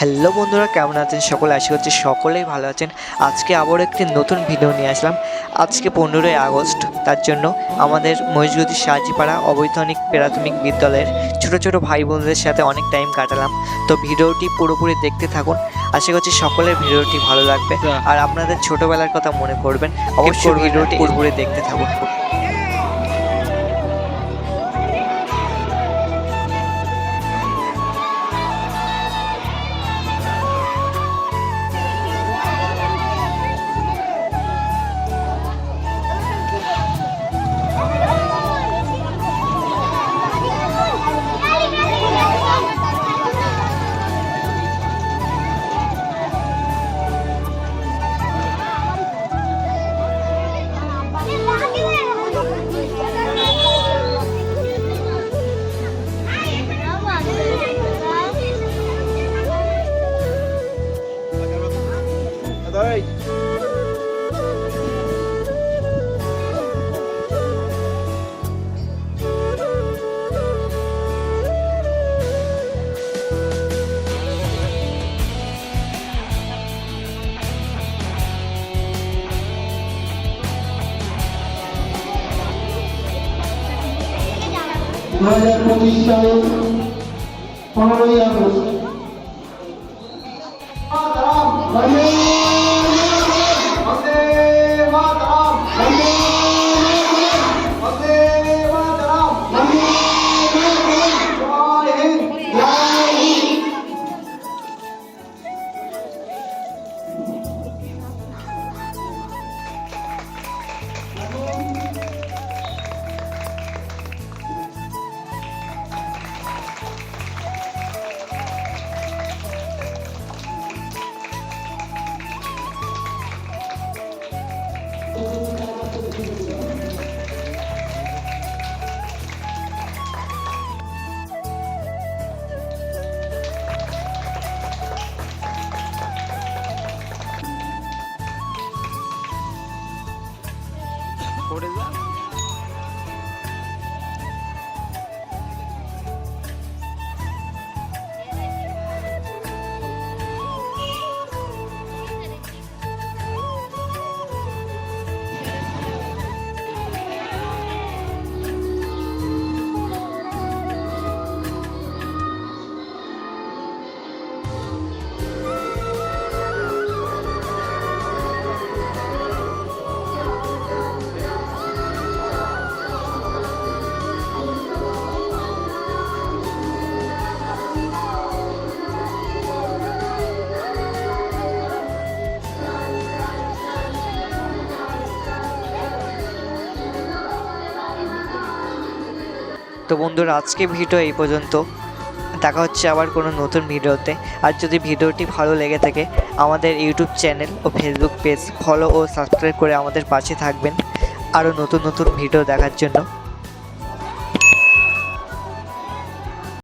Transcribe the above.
Hello বন্ধুরা, কেমন আছেন সকলে? আশা করছি সকলেই ভালো আছেন। আজকে আবার একটি নতুন ভিডিও নিয়ে আসলাম। আজকে 15ই আগস্ট, তার জন্য আমাদের মহিষগতি সাহাজিপাড়া অবৈতনিক প্রাথমিক বিদ্যালয়ের ছোট ছোট ভাই বোনদের সাথে অনেক টাইম কাটালাম। তো ভিডিওটি পুরোপুরি দেখতে থাকুন। আশা করছি সকলের ভিডিওটি ভালো লাগবে আর আপনাদের ছোটবেলার কথা মনে পড়বেন। অবশ্যই ভিডিওটি পুরোপুরি দেখতে থাকুন। সালে 15ই আগস্ট তো বন্ধুরা, আজকে ভিডিও এই পর্যন্ত। দেখা হচ্ছে আবার কোনো নতুন ভিডিওতে। আর যদি ভিডিওটি ভালো লেগে থাকে, আমাদের ইউটিউব চ্যানেল ও ফেসবুক পেজ ফলো ও সাবস্ক্রাইব করে আমাদের পাশে থাকবেন আরও নতুন নতুন ভিডিও দেখার জন্য।